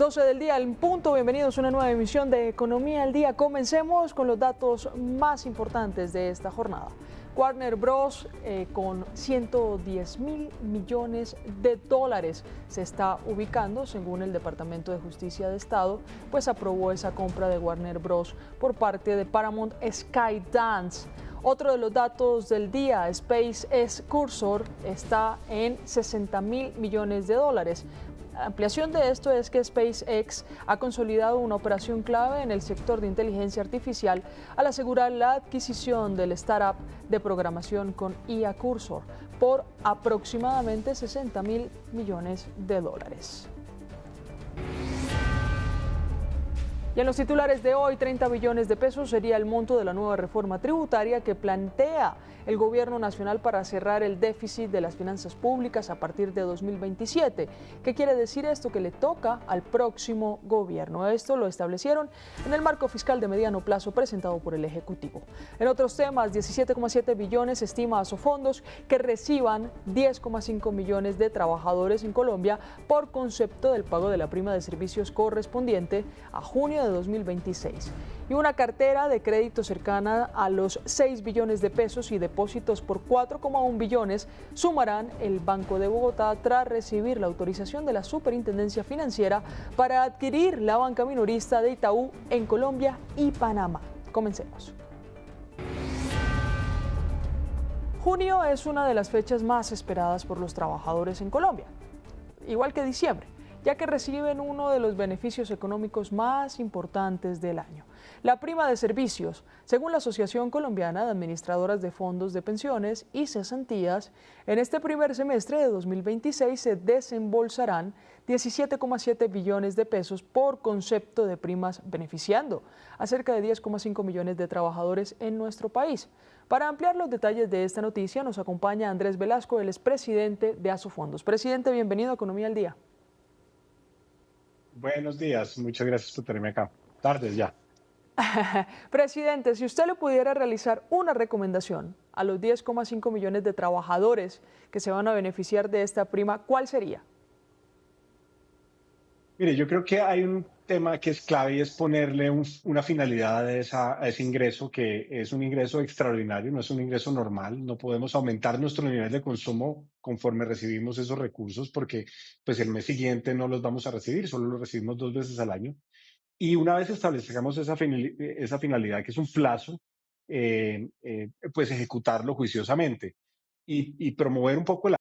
12 del día en punto, bienvenidos a una nueva emisión de Economía al Día. Comencemos con los datos más importantes de esta jornada. Warner Bros. Con 110.000 millones de dólares se está ubicando, según el Departamento de Justicia de Estado, pues aprobó esa compra de Warner Bros. Por parte de Paramount Skydance. Otro de los datos del día, SpaceX Cursor está en 60.000 millones de dólares. La ampliación de esto es que SpaceX ha consolidado una operación clave en el sector de inteligencia artificial al asegurar la adquisición del startup de programación con IA Cursor por aproximadamente 60.000 millones de dólares. Y en los titulares de hoy, 30 billones de pesos sería el monto de la nueva reforma tributaria que plantea el gobierno nacional para cerrar el déficit de las finanzas públicas a partir de 2027. ¿Qué quiere decir esto? Que le toca al próximo gobierno. Esto lo establecieron en el marco fiscal de mediano plazo presentado por el Ejecutivo. En otros temas, 17,7 billones estima Asofondos que reciban 10,5 millones de trabajadores en Colombia por concepto del pago de la prima de servicios correspondiente a junio de 2026. Y una cartera de crédito cercana a los 6 billones de pesos y depósitos por 4,1 billones sumarán el Banco de Bogotá tras recibir la autorización de la Superintendencia Financiera para adquirir la banca minorista de Itaú en Colombia y Panamá. Comencemos. Junio es una de las fechas más esperadas por los trabajadores en Colombia, igual que diciembre, ya que reciben uno de los beneficios económicos más importantes del año, la prima de servicios. Según la Asociación Colombiana de Administradoras de Fondos de Pensiones y Cesantías, en este primer semestre de 2026 se desembolsarán 17,7 billones de pesos por concepto de primas, beneficiando a cerca de 10,5 millones de trabajadores en nuestro país. Para ampliar los detalles de esta noticia nos acompaña Andrés Velasco, el expresidente de Asofondos. Presidente, bienvenido a Economía al Día. Buenos días, muchas gracias por tenerme acá. Tardes ya. Presidente, si usted le pudiera realizar una recomendación a los 10,5 millones de trabajadores que se van a beneficiar de esta prima, ¿cuál sería? Mire, yo creo que hay un tema que es clave y es ponerle una finalidad a ese ingreso, que es un ingreso extraordinario, no es un ingreso normal. No podemos aumentar nuestro nivel de consumo conforme recibimos esos recursos porque pues el mes siguiente no los vamos a recibir, solo los recibimos 2 veces al año. Y una vez establezcamos esa finalidad, que es un plazo, pues ejecutarlo juiciosamente y promover un poco el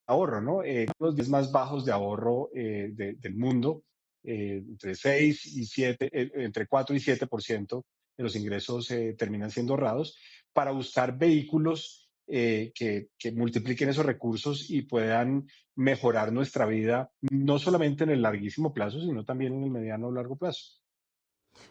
ahorro, ¿no? Los 10 más bajos de ahorro del mundo, entre 6 y 7, entre 4 y 7% de los ingresos terminan siendo ahorrados para buscar vehículos que multipliquen esos recursos y puedan mejorar nuestra vida, no solamente en el larguísimo plazo, sino también en el mediano o largo plazo.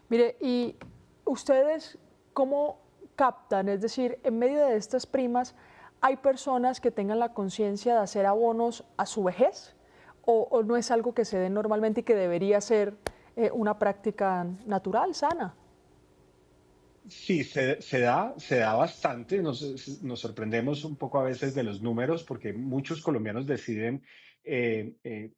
Mire, ¿y ustedes cómo captan? Es decir, en medio de estas primas, ¿hay personas que tengan la conciencia de hacer abonos a su vejez? ¿O no es algo que se dé normalmente y que debería ser una práctica natural, sana? Sí, se da bastante. Nos sorprendemos un poco a veces de los números porque muchos colombianos deciden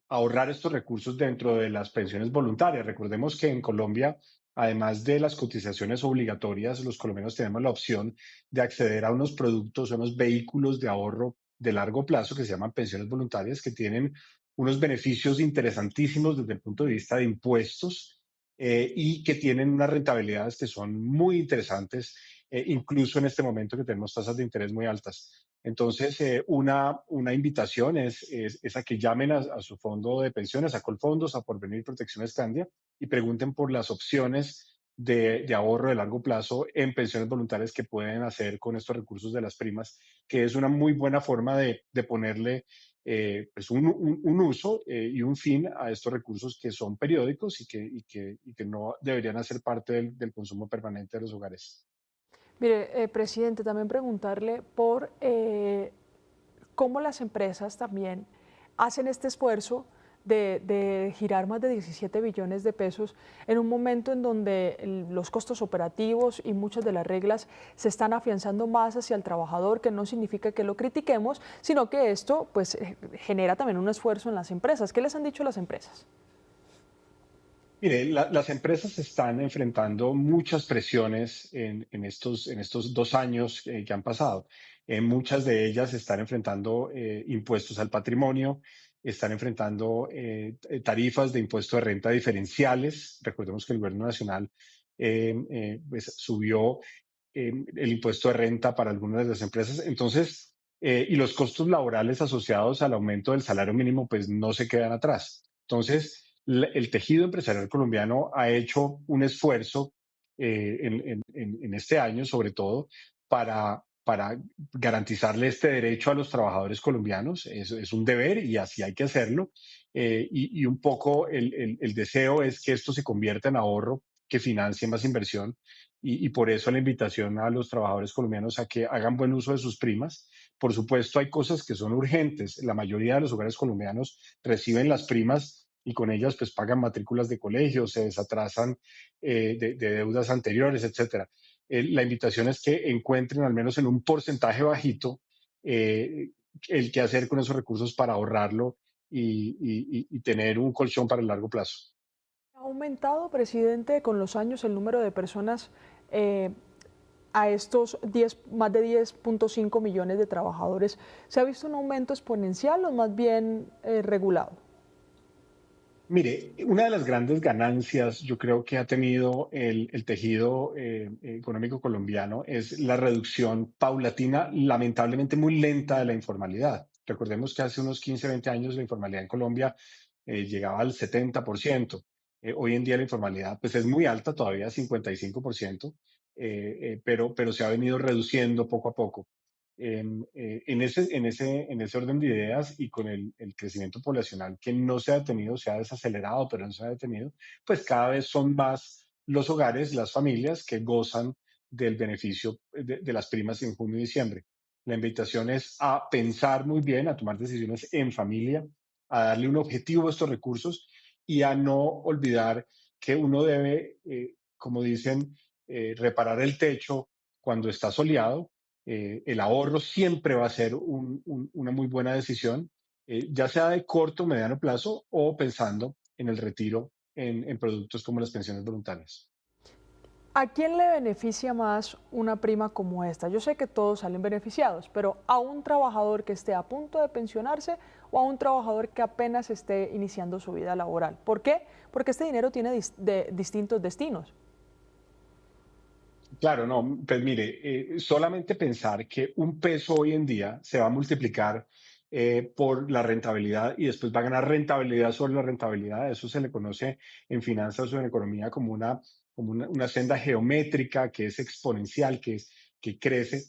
ahorrar estos recursos dentro de las pensiones voluntarias. Recordemos que en Colombia, además de las cotizaciones obligatorias, los colombianos tenemos la opción de acceder a unos productos, a unos vehículos de ahorro de largo plazo que se llaman pensiones voluntarias, que tienen unos beneficios interesantísimos desde el punto de vista de impuestos y que tienen unas rentabilidades que son muy interesantes, incluso en este momento que tenemos tasas de interés muy altas. Entonces, una invitación es a que llamen a su fondo de pensiones, a Colfondos, a Porvenir Protección Escandia, y pregunten por las opciones de ahorro de largo plazo en pensiones voluntarias que pueden hacer con estos recursos de las primas, que es una muy buena forma de ponerle pues un uso y un fin a estos recursos que son periódicos y que no deberían hacer parte del consumo permanente de los hogares. Mire, presidente, también preguntarle por cómo las empresas también hacen este esfuerzo de girar más de 17 billones de pesos en un momento en donde los costos operativos y muchas de las reglas se están afianzando más hacia el trabajador, que no significa que lo critiquemos, sino que esto pues genera también un esfuerzo en las empresas. ¿Qué les han dicho las empresas? Mire, las empresas están enfrentando muchas presiones en estos 2 años que han pasado. Muchas de ellas están enfrentando impuestos al patrimonio, están enfrentando tarifas de impuesto de renta diferenciales. Recordemos que el gobierno nacional pues, subió el impuesto de renta para algunas de las empresas. Entonces, y los costos laborales asociados al aumento del salario mínimo, pues no se quedan atrás. Entonces, el tejido empresarial colombiano ha hecho un esfuerzo en este año, sobre todo, para garantizarle este derecho a los trabajadores colombianos. Es un deber y así hay que hacerlo. Y un poco el deseo es que esto se convierta en ahorro que financie más inversión y por eso la invitación a los trabajadores colombianos a que hagan buen uso de sus primas. Por supuesto, hay cosas que son urgentes. La mayoría de los hogares colombianos reciben las primas y con ellas pues pagan matrículas de colegio, se desatrasan de deudas anteriores, etcétera. La invitación es que encuentren al menos en un porcentaje bajito eh, el que hacer con esos recursos para ahorrarlo y tener un colchón para el largo plazo. ¿Ha aumentado, presidente, con los años el número de personas eh, a estos 10, más de 10,5 millones de trabajadores? ¿Se ha visto un aumento exponencial o más bien regulado? Mire, una de las grandes ganancias yo creo que ha tenido el tejido económico colombiano es la reducción paulatina, lamentablemente muy lenta de la informalidad. Recordemos que hace unos 15, 20 años la informalidad en Colombia llegaba al 70%. Hoy en día la informalidad pues es muy alta, todavía 55%, pero se ha venido reduciendo poco a poco. En ese orden de ideas y con el crecimiento poblacional que no se ha detenido, se ha desacelerado, pero no se ha detenido, pues cada vez son más los hogares, las familias que gozan del beneficio de las primas en junio y diciembre. La invitación es a pensar muy bien, a tomar decisiones en familia, a darle un objetivo a estos recursos y a no olvidar que uno debe, como dicen, reparar el techo cuando está soleado. El ahorro siempre va a ser una muy buena decisión, ya sea de corto o mediano plazo o pensando en el retiro en productos como las pensiones voluntarias. ¿A quién le beneficia más una prima como esta? Yo sé que todos salen beneficiados, pero ¿a un trabajador que esté a punto de pensionarse o a un trabajador que apenas esté iniciando su vida laboral? ¿Por qué? Porque este dinero tiene distintos destinos. Claro, no, pues mire, solamente pensar que un peso hoy en día se va a multiplicar por la rentabilidad y después va a ganar rentabilidad sobre la rentabilidad, eso se le conoce en finanzas o en economía como una senda geométrica que es exponencial, que crece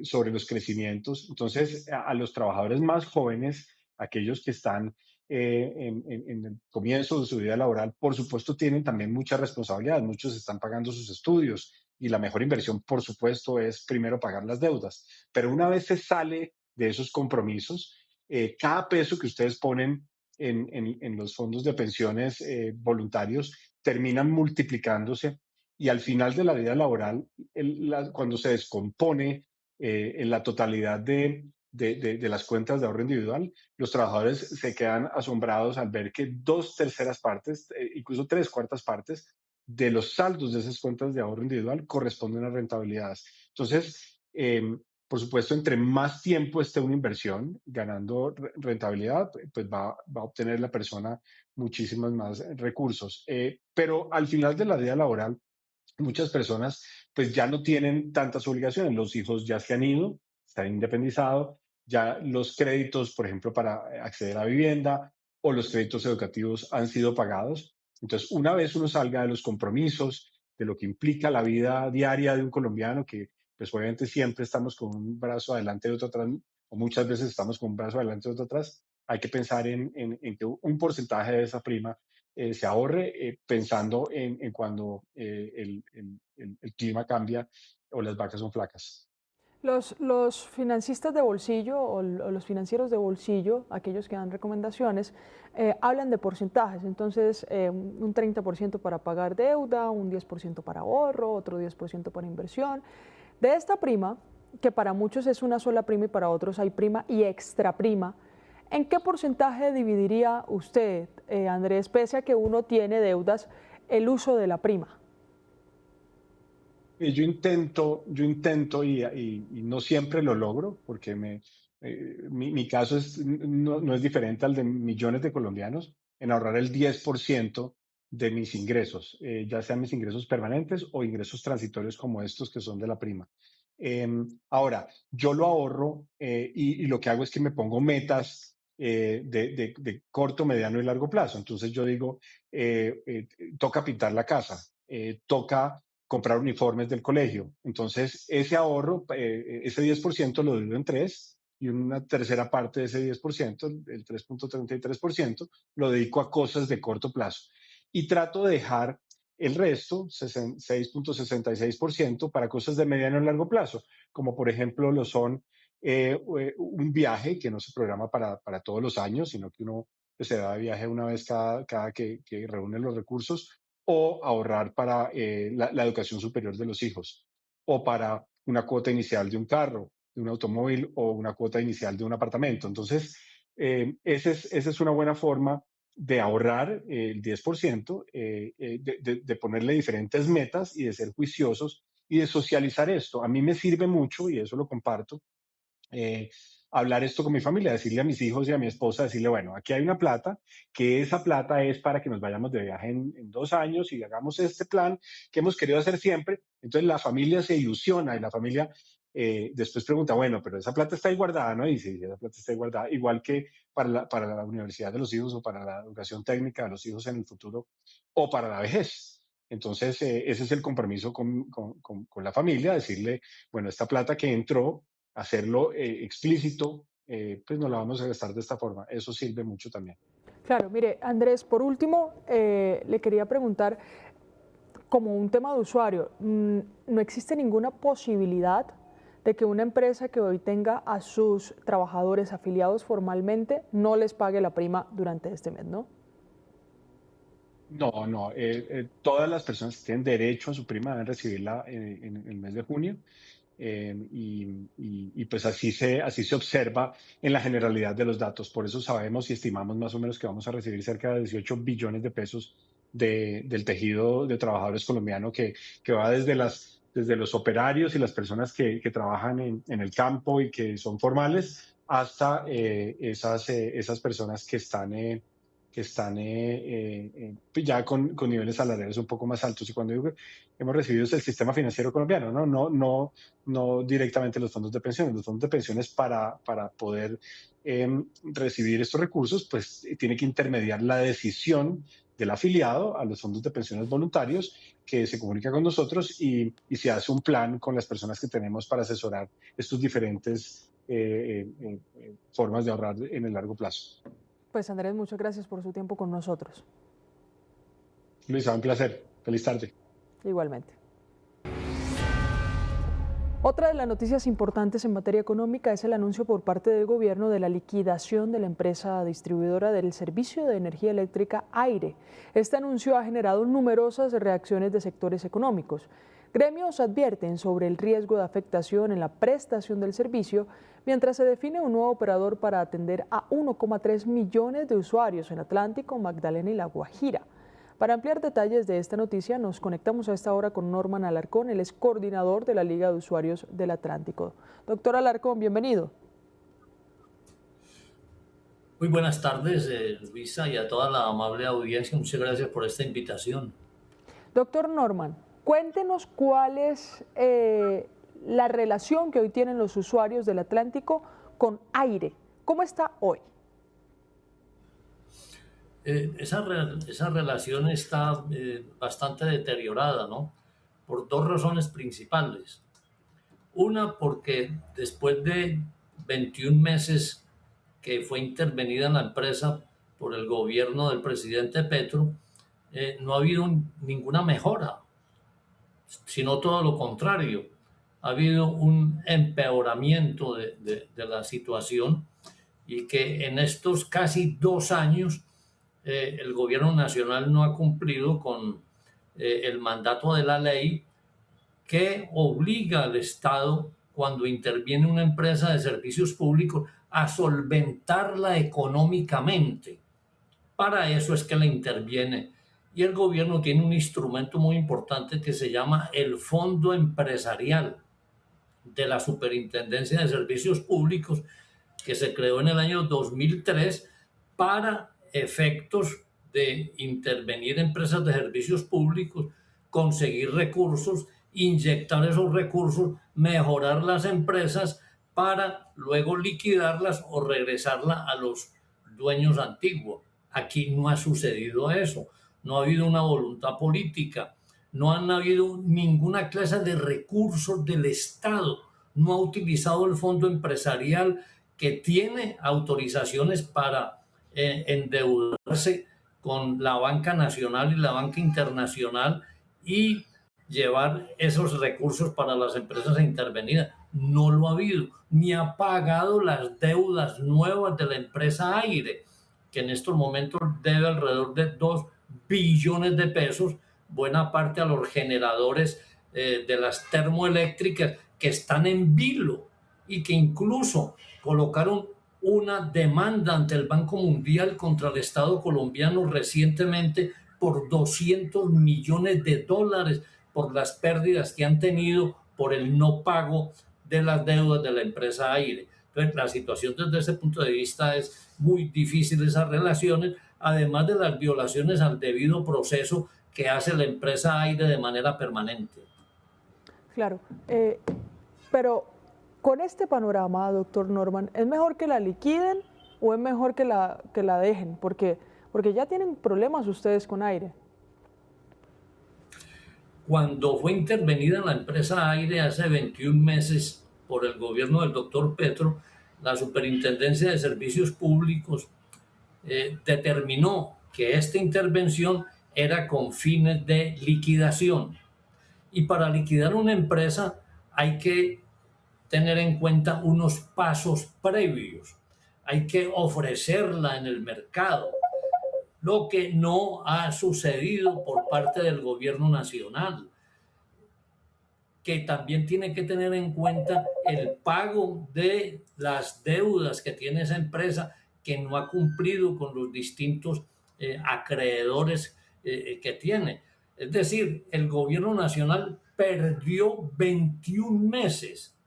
sobre los crecimientos. Entonces, a los trabajadores más jóvenes, aquellos que están en el comienzo de su vida laboral, por supuesto, tienen también mucha responsabilidad. Muchos están pagando sus estudios y la mejor inversión, por supuesto, es primero pagar las deudas. Pero una vez se sale de esos compromisos, cada peso que ustedes ponen en los fondos de pensiones voluntarios terminan multiplicándose y al final de la vida laboral, cuando se descompone en la totalidad de las cuentas de ahorro individual, los trabajadores se quedan asombrados al ver que 2/3 partes, incluso 3/4 partes de los saldos de esas cuentas de ahorro individual corresponden a rentabilidades. Entonces, por supuesto, entre más tiempo esté una inversión ganando rentabilidad, pues va a obtener la persona muchísimos más recursos. Pero al final de la vida laboral, muchas personas pues ya no tienen tantas obligaciones, los hijos ya se han ido, están independizados, ya los créditos, por ejemplo, para acceder a vivienda o los créditos educativos han sido pagados. Entonces, una vez uno salga de los compromisos, de lo que implica la vida diaria de un colombiano, que pues obviamente siempre estamos con un brazo adelante y otro atrás, o muchas veces estamos con un brazo adelante y otro atrás, hay que pensar en que un porcentaje de esa prima se ahorre pensando en cuando el clima cambia o las vacas son flacas. Los financistas de bolsillo o los financieros de bolsillo, aquellos que dan recomendaciones, hablan de porcentajes. Entonces, un 30% para pagar deuda, un 10% para ahorro, otro 10% para inversión. De esta prima, que para muchos es una sola prima y para otros hay prima y extra prima, ¿En qué porcentaje dividiría usted, Andrés, pese a que uno tiene deudas, el uso de la prima? Yo intento y no siempre lo logro, porque mi caso no es diferente al de millones de colombianos, en ahorrar el 10% de mis ingresos, ya sean mis ingresos permanentes o ingresos transitorios como estos que son de la prima. Ahora, yo lo ahorro y lo que hago es que me pongo metas de corto, mediano y largo plazo. Entonces yo digo, toca pintar la casa, toca comprar uniformes del colegio. Entonces, ese ahorro, ese 10% lo divido en tres y una tercera parte de ese 10%, el 3,33%, lo dedico a cosas de corto plazo. Y trato de dejar el resto, 6,66%, para cosas de mediano y largo plazo, como por ejemplo lo son un viaje que no se programa para todos los años, sino que uno se da de viaje una vez cada que reúne los recursos, o ahorrar para la educación superior de los hijos, o para una cuota inicial de un carro, de un automóvil, o una cuota inicial de un apartamento. Entonces, esa es una buena forma de ahorrar el 10%, de ponerle diferentes metas y de ser juiciosos y de socializar esto. A mí me sirve mucho, y eso lo comparto, eh, hablar esto con mi familia, decirle a mis hijos y a mi esposa, decirle, bueno, aquí hay una plata, que esa plata es para que nos vayamos de viaje en 2 años y hagamos este plan que hemos querido hacer siempre. Entonces la familia se ilusiona y la familia después pregunta, bueno, pero esa plata está ahí guardada, ¿no? Y sí, esa plata está ahí guardada, igual que para la universidad de los hijos o para la educación técnica de los hijos en el futuro o para la vejez. Entonces, ese es el compromiso con la familia, decirle, bueno, esta plata que entró, hacerlo explícito, pues no la vamos a gastar de esta forma. Eso sirve mucho también. Claro, mire, Andrés, por último, le quería preguntar, como un tema de usuario, ¿no existe ninguna posibilidad de que una empresa que hoy tenga a sus trabajadores afiliados formalmente no les pague la prima durante este mes, no? No, no, todas las personas que tienen derecho a su prima deben recibirla en el mes de junio. Y pues así se observa en la generalidad de los datos. Por eso sabemos y estimamos más o menos que vamos a recibir cerca de 18 billones de pesos del tejido de trabajadores colombiano, que va desde los operarios y las personas que trabajan en el campo y que son formales, hasta esas personas que están pues ya con niveles salariales un poco más altos. Y cuando digo que hemos recibido es el sistema financiero colombiano, no directamente los fondos de pensiones. Los fondos de pensiones, para poder recibir estos recursos, pues tiene que intermediar la decisión del afiliado a los fondos de pensiones voluntarios, que se comunica con nosotros y se hace un plan con las personas que tenemos para asesorar estos diferentes formas de ahorrar en el largo plazo. Pues Andrés, muchas gracias por su tiempo con nosotros. Luisa, un placer. Feliz tarde. Igualmente. Otra de las noticias importantes en materia económica es el anuncio por parte del gobierno de la liquidación de la empresa distribuidora del servicio de energía eléctrica Aire. Este anuncio ha generado numerosas reacciones de sectores económicos. Gremios advierten sobre el riesgo de afectación en la prestación del servicio, mientras se define un nuevo operador para atender a 1,3 millones de usuarios en Atlántico, Magdalena y La Guajira. Para ampliar detalles de esta noticia, nos conectamos a esta hora con Norman Alarcón, él es coordinador de la Liga de Usuarios del Atlántico. Doctor Alarcón, bienvenido. Muy buenas tardes, Luisa, y a toda la amable audiencia. Muchas gracias por esta invitación. Doctor Norman, cuéntenos cuál es la relación que hoy tienen los usuarios del Atlántico con Aire. ¿Cómo está hoy? Esa relación está bastante deteriorada, ¿no? Por dos razones principales. Una, porque después de 21 meses que fue intervenida en la empresa por el gobierno del presidente Petro, no ha habido ninguna mejora, sino todo lo contrario. Ha habido un empeoramiento de la situación, y que en estos casi 2 años el gobierno nacional no ha cumplido con el mandato de la ley que obliga al Estado, cuando interviene una empresa de servicios públicos a solventarla económicamente. Para eso es que la interviene. Y el gobierno tiene un instrumento muy importante que se llama el Fondo Empresarial de la Superintendencia de Servicios Públicos, que se creó en el año 2003 para efectos de intervenir empresas de servicios públicos, conseguir recursos, inyectar esos recursos, mejorar las empresas para luego liquidarlas o regresarlas a los dueños antiguos. Aquí no ha sucedido eso, no ha habido una voluntad política, no han habido ninguna clase de recursos del Estado, no ha utilizado el fondo empresarial que tiene autorizaciones para endeudarse con la banca nacional y la banca internacional y llevar esos recursos para las empresas intervenidas. No lo ha habido, ni ha pagado las deudas nuevas de la empresa Aire, que en estos momentos debe alrededor de 2 billones de pesos, buena parte a los generadores de las termoeléctricas que están en vilo y que incluso colocaron una demanda ante el Banco Mundial contra el Estado colombiano recientemente por 200 millones de dólares por las pérdidas que han tenido por el no pago de las deudas de la empresa Aire. Entonces, la situación desde ese punto de vista es muy difícil, esas relaciones, además de las violaciones al debido proceso que hace la empresa Aire de manera permanente. Claro, pero con este panorama, doctor Norman, ¿es mejor que la liquiden o es mejor que la dejen? Porque ya tienen problemas ustedes con Aire. Cuando fue intervenida la empresa Aire hace 21 meses por el gobierno del doctor Petro, la Superintendencia de Servicios Públicos determinó que esta intervención era con fines de liquidación. Y para liquidar una empresa hay que tener en cuenta unos pasos previos. Hay que ofrecerla en el mercado, lo que no ha sucedido por parte del gobierno nacional, que también tiene que tener en cuenta el pago de las deudas que tiene esa empresa, que no ha cumplido con los distintos acreedores que tiene. Es decir, el gobierno nacional perdió 21 meses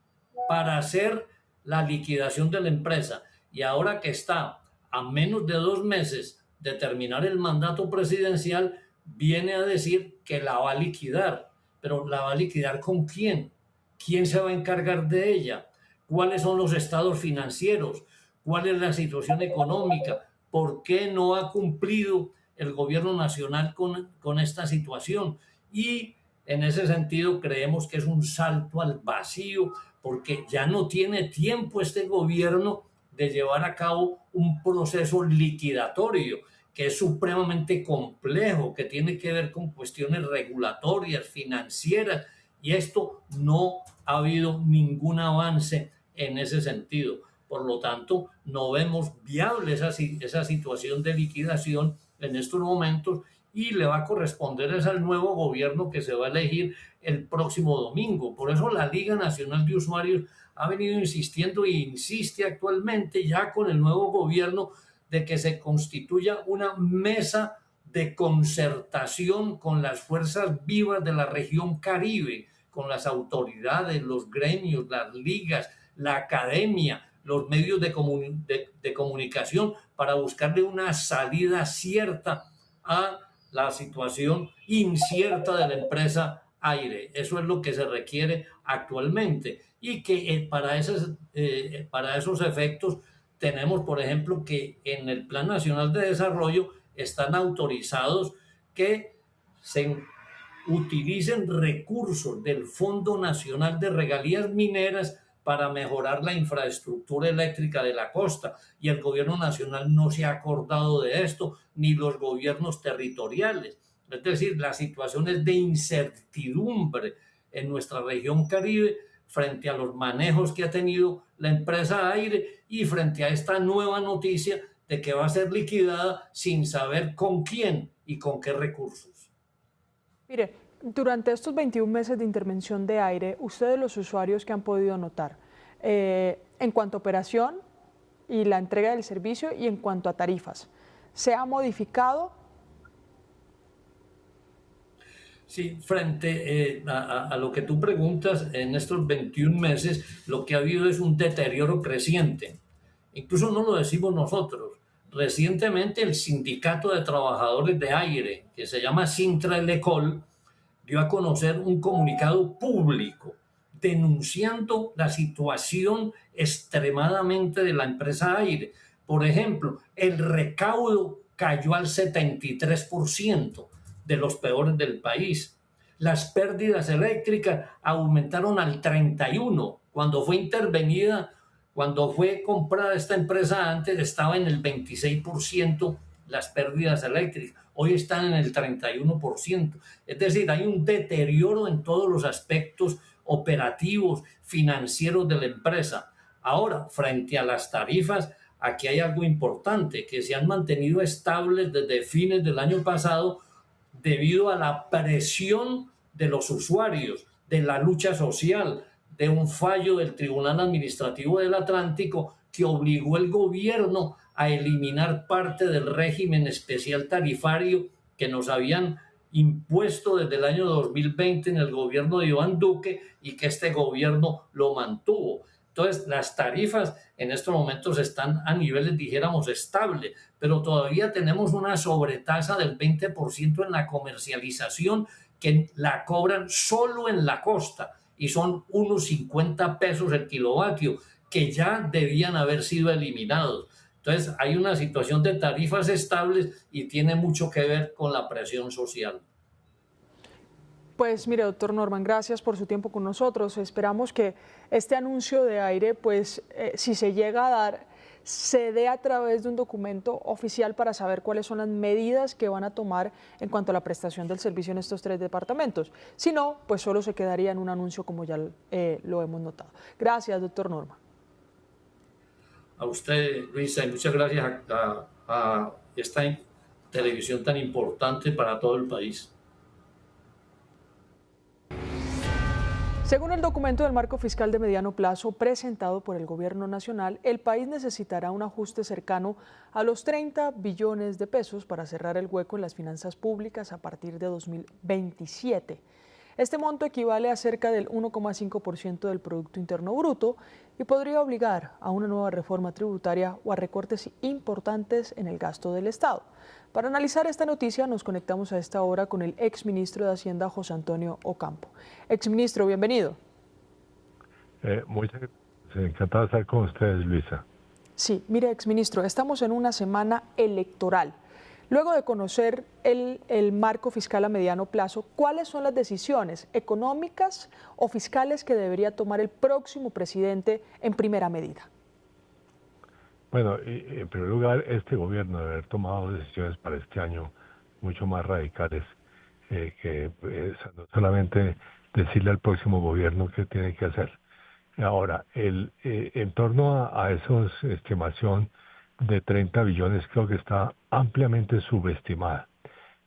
para hacer la liquidación de la empresa, y ahora que está a menos de 2 meses de terminar el mandato presidencial, viene a decir que la va a liquidar. Pero ¿la va a liquidar con quién? ¿Quién se va a encargar de ella? ¿Cuáles son los estados financieros? ¿Cuál es la situación económica? ¿Por qué no ha cumplido el gobierno nacional con esta situación? Y en ese sentido creemos que es un salto al vacío, porque ya no tiene tiempo este gobierno de llevar a cabo un proceso liquidatorio que es supremamente complejo, que tiene que ver con cuestiones regulatorias, financieras, y esto no ha habido ningún avance en ese sentido. Por lo tanto, no vemos viable esa situación de liquidación en estos momentos, y le va a corresponder al nuevo gobierno que se va a elegir el próximo domingo. Por eso la Liga Nacional de Usuarios ha venido insistiendo e insiste actualmente ya con el nuevo gobierno de que se constituya una mesa de concertación con las fuerzas vivas de la región Caribe, con las autoridades, los gremios, las ligas, la academia, los medios de comunicación, para buscarle una salida cierta a la situación incierta de la empresa Aire. Eso es lo que se requiere actualmente, y que para esos efectos tenemos, por ejemplo, que en el Plan Nacional de Desarrollo están autorizados que se utilicen recursos del Fondo Nacional de Regalías Mineras para mejorar la infraestructura eléctrica de la costa, y el gobierno nacional no se ha acordado de esto, ni los gobiernos territoriales. Es decir, la situación es de incertidumbre en nuestra región Caribe frente a los manejos que ha tenido la empresa Aire y frente a esta nueva noticia de que va a ser liquidada sin saber con quién y con qué recursos. Mire, Durante estos 21 meses de intervención de aire, ustedes los usuarios que han podido notar, en cuanto a operación y la entrega del servicio y en cuanto a tarifas, ¿se ha modificado? Sí, frente a lo que tú preguntas, en estos 21 meses lo que ha habido es un deterioro creciente. Incluso no lo decimos nosotros. Recientemente el Sindicato de Trabajadores de Aire, que se llama Sintraelecol, dio a conocer un comunicado público denunciando la situación extremadamente de la empresa Aire. Por ejemplo, el recaudo cayó al 73%, de los peores del país. Las pérdidas eléctricas aumentaron al 31%. Cuando fue intervenida, cuando fue comprada esta empresa antes, estaba en el 26% las pérdidas eléctricas. Hoy están en el 31%. Es decir, hay un deterioro en todos los aspectos operativos, financieros de la empresa. Ahora, frente a las tarifas, aquí hay algo importante, que se han mantenido estables desde fines del año pasado debido a la presión de los usuarios, de la lucha social, de un fallo del Tribunal Administrativo del Atlántico que obligó al gobierno a eliminar parte del régimen especial tarifario que nos habían impuesto desde el año 2020 en el gobierno de Iván Duque y que este gobierno lo mantuvo. Entonces, las tarifas en estos momentos están a niveles, dijéramos, estables, pero todavía tenemos una sobretasa del 20% en la comercialización que la cobran solo en la costa y son unos 50 pesos el kilovatio que ya debían haber sido eliminados. Entonces, hay una situación de tarifas estables y tiene mucho que ver con la presión social. Pues mire, doctor Norman, gracias por su tiempo con nosotros. Esperamos que este anuncio de aire, pues si se llega a dar, se dé a través de un documento oficial para saber cuáles son las medidas que van a tomar en cuanto a la prestación del servicio en estos 3 departamentos. Si no, pues solo se quedaría en un anuncio como ya lo hemos notado. Gracias, doctor Norman. A usted, Luisa, y muchas gracias a esta televisión tan importante para todo el país. Según el documento del marco fiscal de mediano plazo presentado por el Gobierno Nacional, el país necesitará un ajuste cercano a los 30 billones de pesos para cerrar el hueco en las finanzas públicas a partir de 2027. Este monto equivale a cerca del 1,5% del Producto Interno Bruto y podría obligar a una nueva reforma tributaria o a recortes importantes en el gasto del Estado. Para analizar esta noticia nos conectamos a esta hora con el exministro de Hacienda, José Antonio Ocampo. Exministro, bienvenido. Encantado de estar con ustedes, Luisa. Sí, mire, exministro, estamos en una semana electoral. Luego de conocer el marco fiscal a mediano plazo, ¿cuáles son las decisiones económicas o fiscales que debería tomar el próximo presidente en primera medida? Bueno, en primer lugar, este gobierno debe haber tomado decisiones para este año mucho más radicales que no solamente decirle al próximo gobierno qué tiene que hacer. Ahora, en torno a esa estimación de 30 billones, creo que está ampliamente subestimada.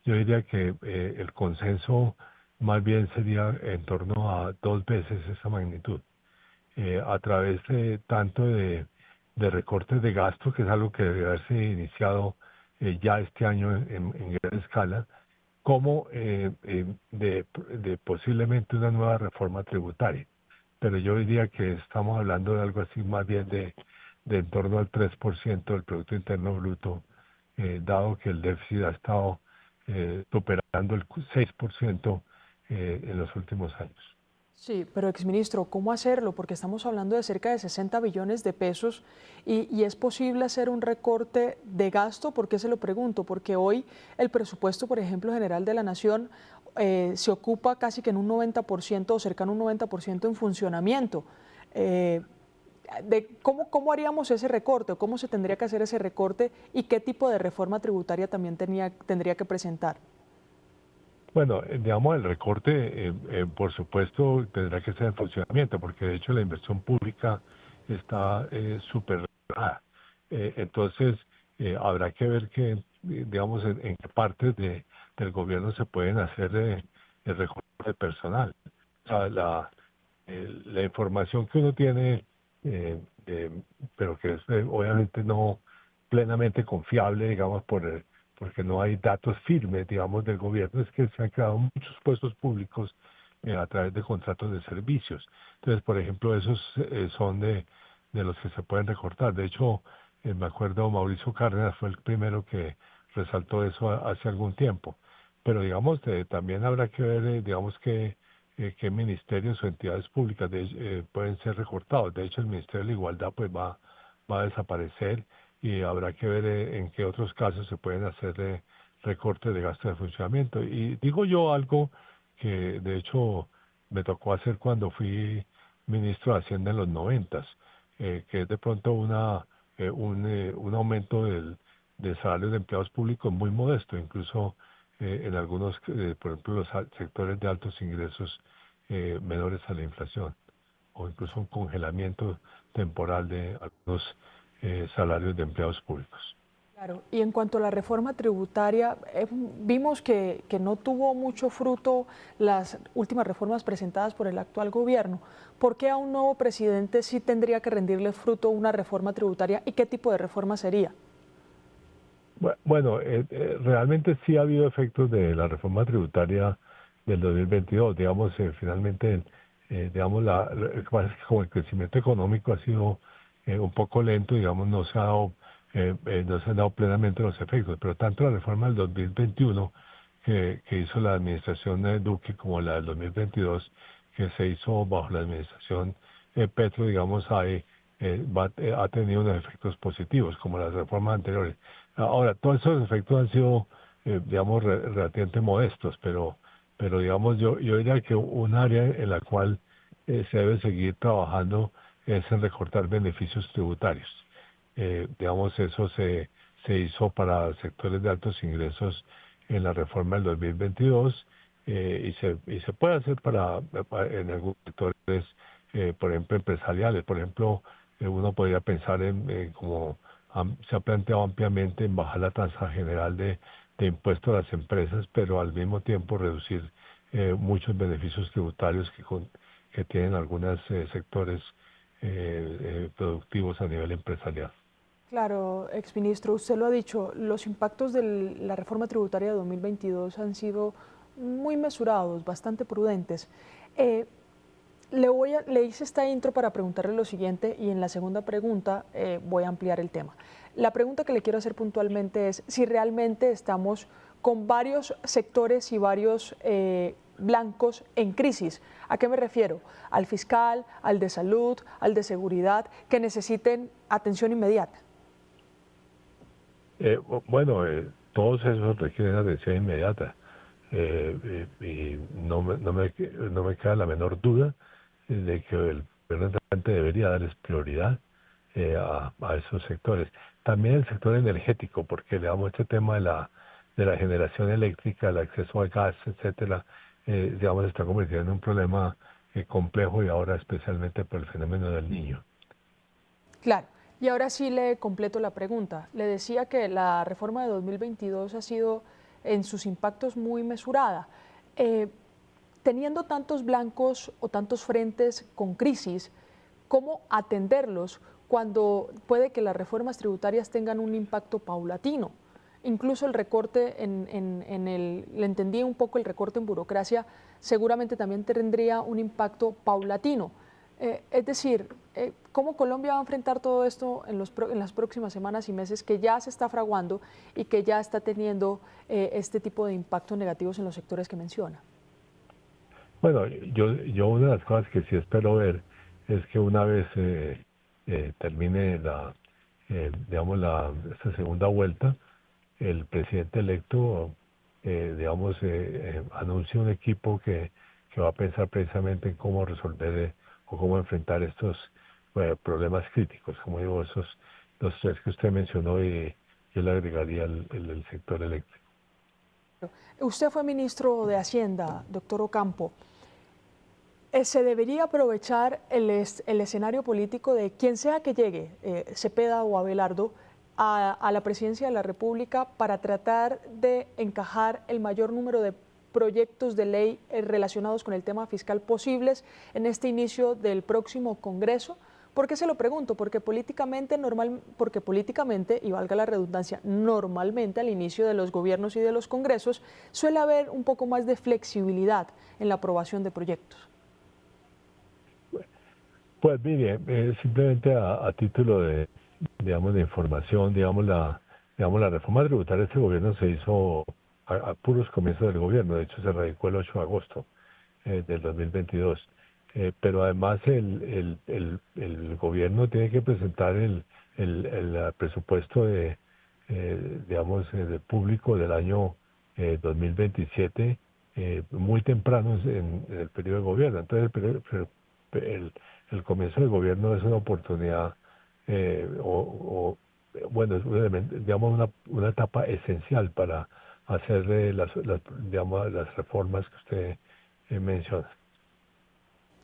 Yo diría que el consenso más bien sería en torno a 2 veces esa magnitud, a través tanto de recortes de gasto, que es algo que debe haberse iniciado ya este año en gran escala, como de posiblemente una nueva reforma tributaria. Pero yo diría que estamos hablando de algo así más bien de en torno al 3% del Producto Interno Bruto, dado que el déficit ha estado superando el 6% en los últimos años. Sí, pero exministro, ¿cómo hacerlo? Porque estamos hablando de cerca de 60 billones de pesos y ¿es posible hacer un recorte de gasto? ¿Por qué se lo pregunto? Porque hoy el presupuesto, por ejemplo, general de la Nación se ocupa casi que en un 90% o cercano a un 90% en funcionamiento. ¿Cómo haríamos ese recorte o cómo se tendría que hacer ese recorte y qué tipo de reforma tributaria también tendría que presentar? Bueno, digamos, el recorte, por supuesto, tendrá que ser en funcionamiento, porque de hecho la inversión pública está súper relajada. Entonces, habrá que ver que, digamos, en qué partes del gobierno se pueden hacer el recorte de personal. O sea, la información que uno tiene, pero que es obviamente no plenamente confiable, digamos, porque no hay datos firmes, digamos, del gobierno, es que se han creado muchos puestos públicos a través de contratos de servicios. Entonces, por ejemplo, esos son de los que se pueden recortar. De hecho, me acuerdo, Mauricio Cárdenas fue el primero que resaltó eso hace algún tiempo. Pero, digamos, también habrá que ver, digamos, qué ministerios o entidades públicas pueden ser recortados. De hecho, el Ministerio de la Igualdad pues va a desaparecer y habrá que ver en qué otros casos se pueden hacer recortes de gasto de funcionamiento. Y digo yo algo que de hecho me tocó hacer cuando fui ministro de Hacienda en los 90, que es de pronto un aumento de salarios de empleados públicos muy modesto, incluso en algunos, por ejemplo, los sectores de altos ingresos menores a la inflación, o incluso un congelamiento temporal de algunos salarios de empleados públicos. Claro, y en cuanto a la reforma tributaria, vimos que no tuvo mucho fruto las últimas reformas presentadas por el actual gobierno. ¿Por qué a un nuevo presidente sí tendría que rendirle fruto una reforma tributaria y qué tipo de reforma sería? Bueno, realmente sí ha habido efectos de la reforma tributaria del 2022. Digamos, finalmente, digamos, lo que pasa es que como el crecimiento económico ha sido un poco lento, digamos, no se han dado plenamente los efectos, pero tanto la reforma del 2021 que hizo la administración de Duque como la del 2022 que se hizo bajo la administración Petro, digamos, ha tenido unos efectos positivos, como las reformas anteriores. Ahora, todos esos efectos han sido, digamos, relativamente modestos, pero digamos, yo diría que un área en la cual se debe seguir trabajando es en recortar beneficios tributarios. Digamos, eso se hizo para sectores de altos ingresos en la reforma del 2022 y se puede hacer en algunos sectores, por ejemplo, empresariales. Por ejemplo, uno podría pensar como se ha planteado ampliamente en bajar la tasa general de impuestos a las empresas, pero al mismo tiempo reducir muchos beneficios tributarios que tienen algunos sectores productivos a nivel empresarial. Claro, exministro, usted lo ha dicho, los impactos de la reforma tributaria de 2022 han sido muy mesurados, bastante prudentes. Le hice esta intro para preguntarle lo siguiente y en la segunda pregunta voy a ampliar el tema. La pregunta que le quiero hacer puntualmente es si realmente estamos con varios sectores y varios blancos en crisis. ¿A qué me refiero? Al fiscal, al de salud, al de seguridad, que necesiten atención inmediata. Bueno, todos esos requieren atención inmediata y no me queda la menor duda de que el gobierno debería darles prioridad a esos sectores. También el sector energético, porque le damos este tema de la generación eléctrica, el acceso al gas, etcétera, digamos, se está convirtiendo en un problema complejo y ahora especialmente por el fenómeno del Niño. Claro. Y ahora sí le completo la pregunta. Le decía que la reforma de 2022 ha sido en sus impactos muy mesurada. Teniendo tantos blancos o tantos frentes con crisis, ¿cómo atenderlos cuando puede que las reformas tributarias tengan un impacto paulatino? Incluso el recorte le entendí un poco el recorte en burocracia, seguramente también tendría un impacto paulatino. Es decir, ¿cómo Colombia va a enfrentar todo esto en las próximas semanas y meses que ya se está fraguando y que ya está teniendo este tipo de impactos negativos en los sectores que menciona? Bueno, yo una de las cosas que sí espero ver es que una vez termine esta segunda vuelta, el presidente electo, anuncie un equipo que va a pensar precisamente en cómo resolver o cómo enfrentar estos problemas críticos, como digo, los tres que usted mencionó, y yo le agregaría el sector eléctrico. Usted fue ministro de Hacienda, doctor Ocampo. ¿Se debería aprovechar el escenario político de quien sea que llegue, Cepeda o Abelardo, a la presidencia de la República para tratar de encajar el mayor número de proyectos de ley relacionados con el tema fiscal posibles en este inicio del próximo Congreso? ¿Por qué se lo pregunto? Porque políticamente, y valga la redundancia, normalmente al inicio de los gobiernos y de los congresos suele haber un poco más de flexibilidad en la aprobación de proyectos. Pues mire, simplemente a título de, digamos, de información, digamos, la reforma tributaria de este gobierno se hizo a puros comienzos del gobierno, de hecho se radicó el 8 de agosto del 2022. Pero además el gobierno tiene que presentar el presupuesto digamos, de público del año 2027 muy temprano en el periodo de gobierno. Entonces el comienzo del gobierno es una oportunidad bueno, es un elemento, digamos, una etapa esencial para hacer digamos, las reformas que usted menciona.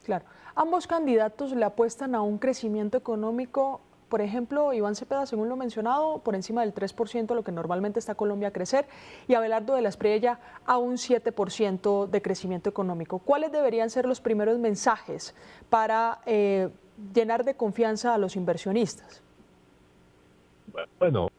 Claro. Ambos candidatos le apuestan a un crecimiento económico, por ejemplo, Iván Cepeda, según lo mencionado, por encima del 3%, lo que normalmente está Colombia a crecer, y Abelardo de la Espriella a un 7% de crecimiento económico. ¿Cuáles deberían ser los primeros mensajes para llenar de confianza a los inversionistas? Bueno,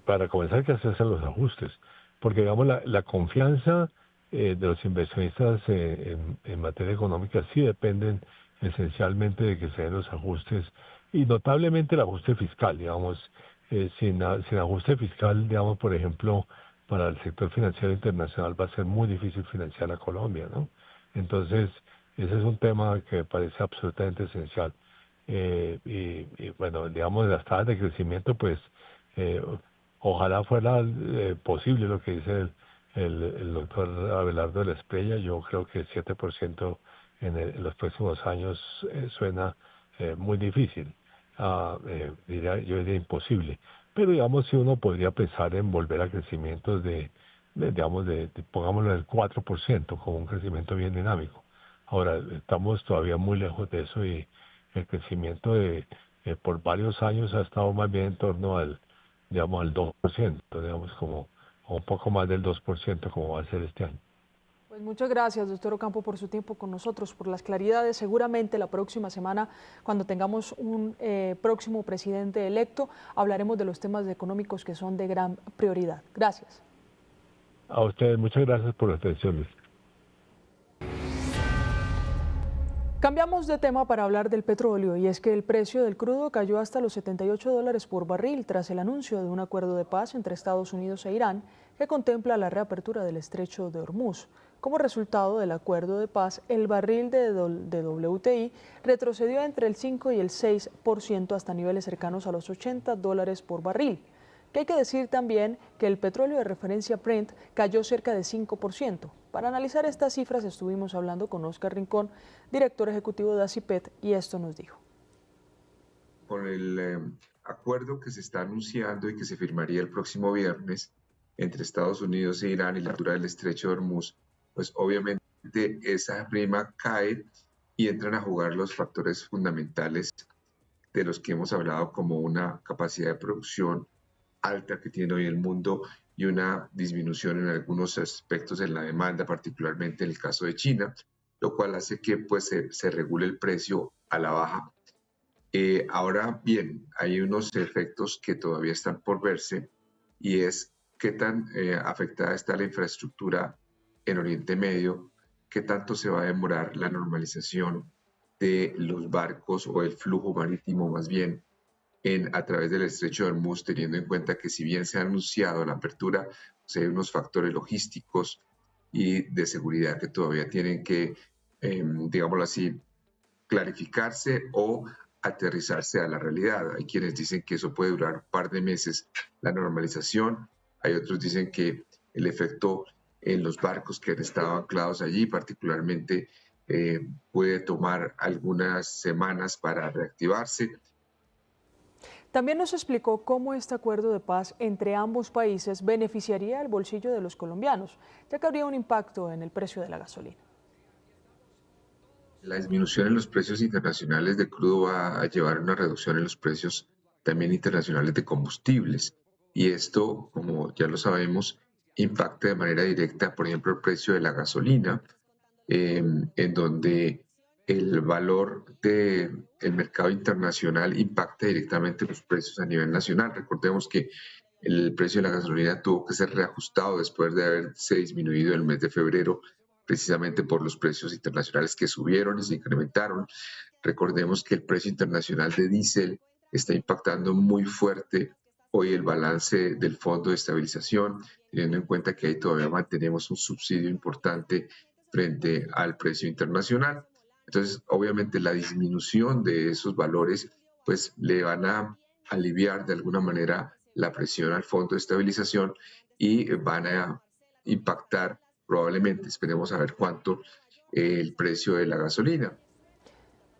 para comenzar hay que hacerse los ajustes, porque digamos la confianza de los inversionistas en materia económica sí dependen esencialmente de que se den los ajustes y notablemente el ajuste fiscal, digamos, sin ajuste fiscal, digamos, por ejemplo, para el sector financiero internacional va a ser muy difícil financiar a Colombia, ¿no? Entonces, ese es un tema que me parece absolutamente esencial. Y bueno, digamos, las tasas de crecimiento, pues, ojalá fuera posible lo que dice el doctor Abelardo de la Espriella. Yo creo que 7% en los próximos años suena muy difícil, yo diría imposible. Pero digamos, si uno podría pensar en volver a crecimientos digamos, pongámoslo del 4%, como un crecimiento bien dinámico. Ahora, estamos todavía muy lejos de eso y el crecimiento por varios años ha estado más bien en torno digamos, al 2%, digamos, como un poco más del 2% como va a ser este año. Pues muchas gracias, doctor Ocampo, por su tiempo con nosotros, por las claridades. Seguramente la próxima semana, cuando tengamos un próximo presidente electo, hablaremos de los temas económicos que son de gran prioridad. Gracias. A ustedes, muchas gracias por la atención, Luis. Cambiamos de tema para hablar del petróleo, y es que el precio del crudo cayó hasta los $78 por barril tras el anuncio de un acuerdo de paz entre Estados Unidos e Irán que contempla la reapertura del estrecho de Hormuz. Como resultado del acuerdo de paz, el barril de WTI retrocedió entre el 5 y el 6% hasta niveles cercanos a los $80 por barril. Que hay que decir también que el petróleo de referencia Brent cayó cerca de 5%. Para analizar estas cifras estuvimos hablando con Óscar Rincón, director ejecutivo de ACIPET, y esto nos dijo. Con el acuerdo que se está anunciando y que se firmaría el próximo viernes entre Estados Unidos e Irán y la apertura del estrecho de Hormuz, pues obviamente esa prima cae y entran a jugar los factores fundamentales de los que hemos hablado, como una capacidad de producción alta que tiene hoy el mundo y una disminución en algunos aspectos en la demanda, particularmente en el caso de China, lo cual hace que pues, se regule el precio a la baja. Ahora bien, hay unos efectos que todavía están por verse, y es qué tan afectada está la infraestructura en Oriente Medio, qué tanto se va a demorar la normalización de los barcos o el flujo marítimo más bien a través del estrecho de Hormuz, teniendo en cuenta que si bien se ha anunciado la apertura, pues hay unos factores logísticos y de seguridad que todavía tienen que, digámoslo así, clarificarse o aterrizarse a la realidad. Hay quienes dicen que eso puede durar un par de meses, la normalización. Hay otros dicen que el efecto en los barcos que han estado anclados allí, particularmente, puede tomar algunas semanas para reactivarse. También nos explicó cómo este acuerdo de paz entre ambos países beneficiaría el bolsillo de los colombianos, ya que habría un impacto en el precio de la gasolina. La disminución en los precios internacionales de crudo va a llevar a una reducción en los precios también internacionales de combustibles. Y esto, como ya lo sabemos, impacta de manera directa, por ejemplo, el precio de la gasolina, en donde el valor del mercado internacional impacta directamente los precios a nivel nacional. Recordemos que el precio de la gasolina tuvo que ser reajustado después de haberse disminuido el mes de febrero, precisamente por los precios internacionales que subieron y se incrementaron. Recordemos que el precio internacional de diésel está impactando muy fuerte hoy el balance del Fondo de Estabilización, teniendo en cuenta que ahí todavía mantenemos un subsidio importante frente al precio internacional. Entonces, obviamente, la disminución de esos valores, pues le van a aliviar de alguna manera la presión al Fondo de Estabilización y van a impactar probablemente, esperemos a ver cuánto, el precio de la gasolina.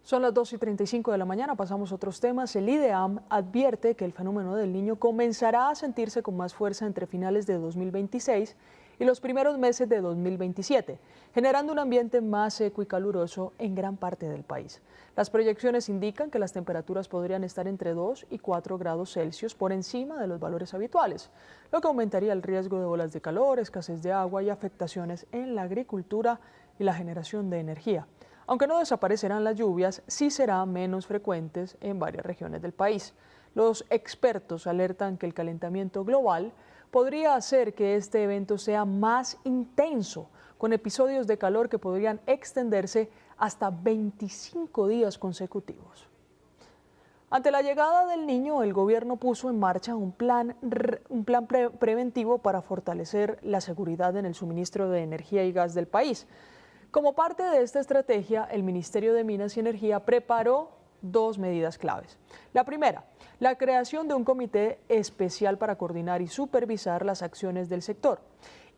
Son las 2:35 de la mañana, pasamos a otros temas. El IDEAM advierte que el fenómeno del Niño comenzará a sentirse con más fuerza entre finales de 2026 y los primeros meses de 2027, generando un ambiente más seco y caluroso en gran parte del país. Las proyecciones indican que las temperaturas podrían estar entre 2 y 4 grados Celsius por encima de los valores habituales, lo que aumentaría el riesgo de olas de calor, escasez de agua y afectaciones en la agricultura y la generación de energía. Aunque no desaparecerán las lluvias, sí serán menos frecuentes en varias regiones del país. Los expertos alertan que el calentamiento global podría hacer que este evento sea más intenso, con episodios de calor que podrían extenderse hasta 25 días consecutivos. Ante la llegada del Niño, el gobierno puso en marcha un plan preventivo para fortalecer la seguridad en el suministro de energía y gas del país. Como parte de esta estrategia, el Ministerio de Minas y Energía preparó 2 medidas claves. La primera, la creación de un comité especial para coordinar y supervisar las acciones del sector.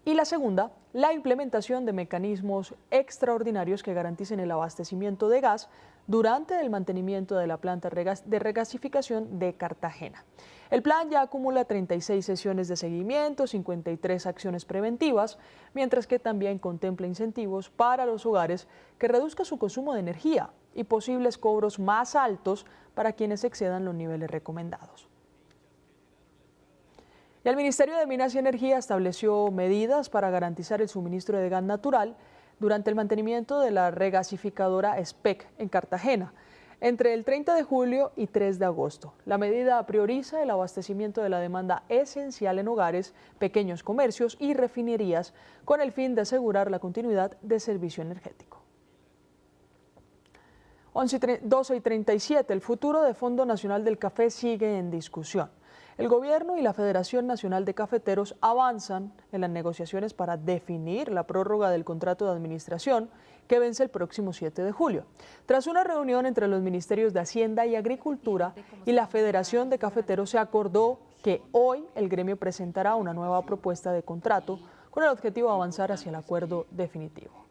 Y la segunda, la implementación de mecanismos extraordinarios que garanticen el abastecimiento de gas durante el mantenimiento de la planta de regasificación de Cartagena. El plan ya acumula 36 sesiones de seguimiento, 53 acciones preventivas, mientras que también contempla incentivos para los hogares que reduzcan su consumo de energía y posibles cobros más altos para quienes excedan los niveles recomendados. Y el Ministerio de Minas y Energía estableció medidas para garantizar el suministro de gas natural durante el mantenimiento de la regasificadora SPEC en Cartagena, entre el 30 de julio y 3 de agosto. La medida prioriza el abastecimiento de la demanda esencial en hogares, pequeños comercios y refinerías, con el fin de asegurar la continuidad del servicio energético. 12:37, el futuro del Fondo Nacional del Café sigue en discusión. El Gobierno y la Federación Nacional de Cafeteros avanzan en las negociaciones para definir la prórroga del contrato de administración que vence el próximo 7 de julio. Tras una reunión entre los Ministerios de Hacienda y Agricultura y la Federación de Cafeteros, se acordó que hoy el gremio presentará una nueva propuesta de contrato con el objetivo de avanzar hacia el acuerdo definitivo.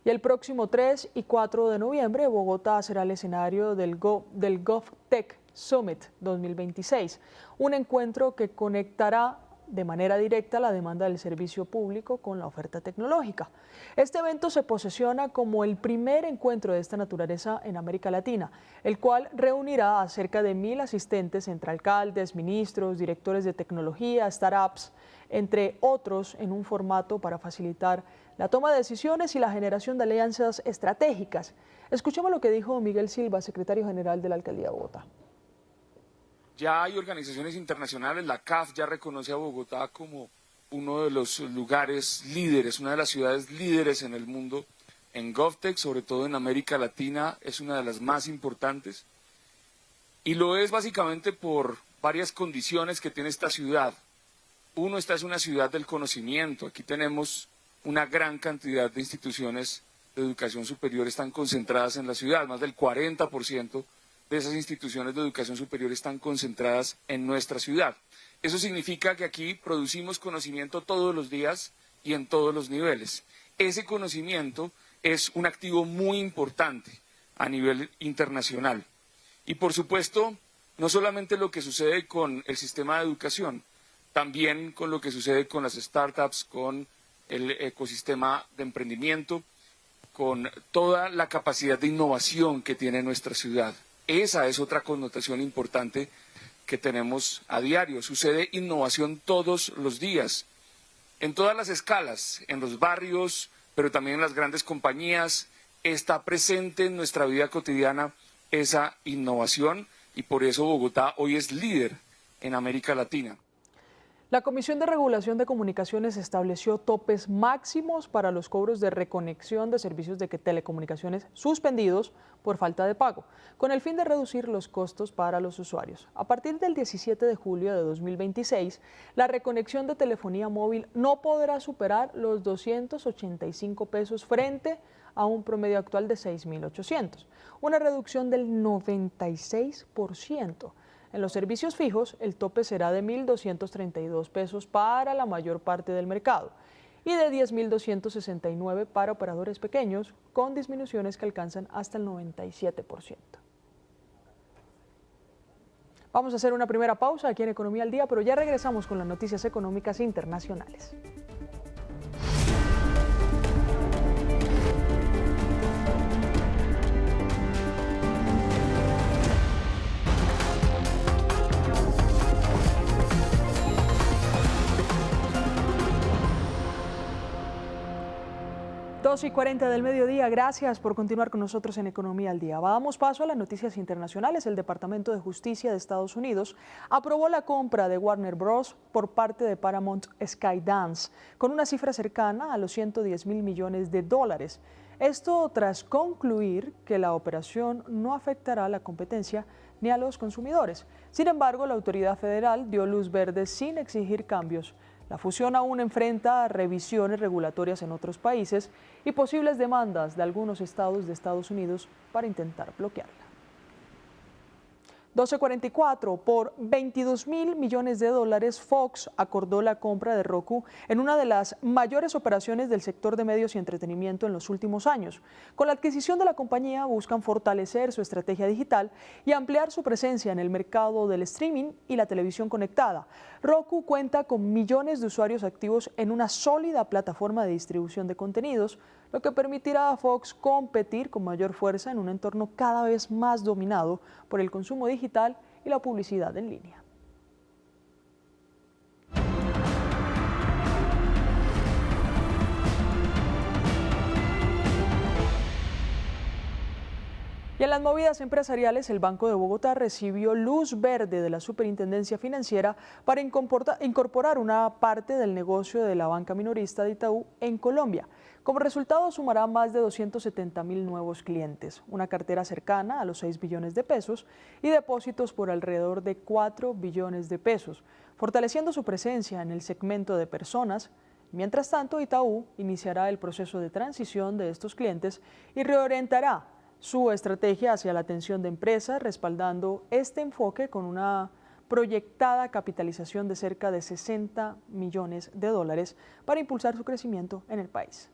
Y el próximo 3 y 4 de noviembre, Bogotá será el escenario del GovTech Summit 2026, un encuentro que conectará de manera directa la demanda del servicio público con la oferta tecnológica. Este evento se posiciona como el primer encuentro de esta naturaleza en América Latina, el cual reunirá a cerca de 1.000 asistentes entre alcaldes, ministros, directores de tecnología, startups, entre otros, en un formato para facilitar la toma de decisiones y la generación de alianzas estratégicas. Escuchemos lo que dijo Miguel Silva, secretario general de la Alcaldía de Bogotá. Ya hay organizaciones internacionales, la CAF ya reconoce a Bogotá como uno de los lugares líderes, una de las ciudades líderes en el mundo en GovTech, sobre todo en América Latina, es una de las más importantes. Y lo es básicamente por varias condiciones que tiene esta ciudad. Uno, esta es una ciudad del conocimiento, aquí tenemos una gran cantidad de instituciones de educación superior están concentradas en la ciudad, más del 40% de esas instituciones de educación superior están concentradas en nuestra ciudad. Eso significa que aquí producimos conocimiento todos los días y en todos los niveles. Ese conocimiento es un activo muy importante a nivel internacional. Y por supuesto, no solamente lo que sucede con el sistema de educación, también con lo que sucede con las startups, con el ecosistema de emprendimiento, con toda la capacidad de innovación que tiene nuestra ciudad. Esa es otra connotación importante que tenemos a diario. Sucede innovación todos los días, en todas las escalas, en los barrios, pero también en las grandes compañías. Está presente en nuestra vida cotidiana esa innovación y por eso Bogotá hoy es líder en América Latina. La Comisión de Regulación de Comunicaciones estableció topes máximos para los cobros de reconexión de servicios de telecomunicaciones suspendidos por falta de pago, con el fin de reducir los costos para los usuarios. A partir del 17 de julio de 2026, la reconexión de telefonía móvil no podrá superar los 285 pesos frente a un promedio actual de 6.800, una reducción del 96%. En los servicios fijos, el tope será de 1.232 pesos para la mayor parte del mercado y de 10.269 para operadores pequeños, con disminuciones que alcanzan hasta el 97%. Vamos a hacer una primera pausa aquí en Economía al Día, pero ya regresamos con las noticias económicas internacionales. 2:40 del mediodía, gracias por continuar con nosotros en Economía al Día. Damos paso a las noticias internacionales. El Departamento de Justicia de Estados Unidos aprobó la compra de Warner Bros. Por parte de Paramount Skydance, con una cifra cercana a los 110.000 millones de dólares. Esto tras concluir que la operación no afectará a la competencia ni a los consumidores. Sin embargo, la autoridad federal dio luz verde sin exigir cambios. La fusión aún enfrenta revisiones regulatorias en otros países y posibles demandas de algunos estados de Estados Unidos para intentar bloquearla. 12:44, por 22.000 millones de dólares, Fox acordó la compra de Roku en una de las mayores operaciones del sector de medios y entretenimiento en los últimos años. Con la adquisición de la compañía buscan fortalecer su estrategia digital y ampliar su presencia en el mercado del streaming y la televisión conectada. Roku cuenta con millones de usuarios activos en una sólida plataforma de distribución de contenidos, lo que permitirá a Fox competir con mayor fuerza en un entorno cada vez más dominado por el consumo digital y la publicidad en línea. Y en las movidas empresariales, el Banco de Bogotá recibió luz verde de la Superintendencia Financiera para incorporar una parte del negocio de la banca minorista de Itaú en Colombia. Como resultado, sumará más de 270.000 nuevos clientes, una cartera cercana a los 6 billones de pesos y depósitos por alrededor de 4 billones de pesos, fortaleciendo su presencia en el segmento de personas. Mientras tanto, Itaú iniciará el proceso de transición de estos clientes y reorientará su estrategia hacia la atención de empresas, respaldando este enfoque con una proyectada capitalización de cerca de 60 millones de dólares para impulsar su crecimiento en el país.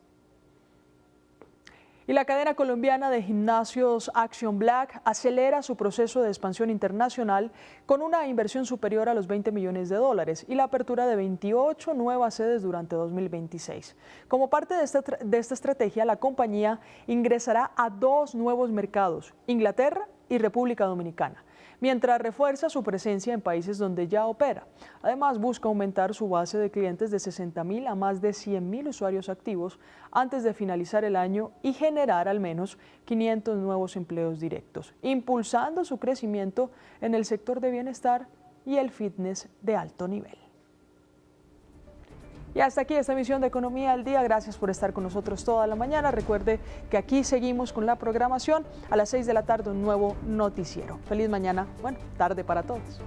Y la cadena colombiana de gimnasios Action Black acelera su proceso de expansión internacional con una inversión superior a los 20 millones de dólares y la apertura de 28 nuevas sedes durante 2026. Como parte de esta estrategia, la compañía ingresará a 2 nuevos mercados, Inglaterra y República Dominicana, mientras refuerza su presencia en países donde ya opera. Además, busca aumentar su base de clientes de 60.000 a más de 100.000 usuarios activos antes de finalizar el año y generar al menos 500 nuevos empleos directos, impulsando su crecimiento en el sector de bienestar y el fitness de alto nivel. Y hasta aquí esta emisión de Economía al Día. Gracias por estar con nosotros toda la mañana. Recuerde que aquí seguimos con la programación. A las 6 de la tarde un nuevo noticiero. Feliz mañana, tarde para todos.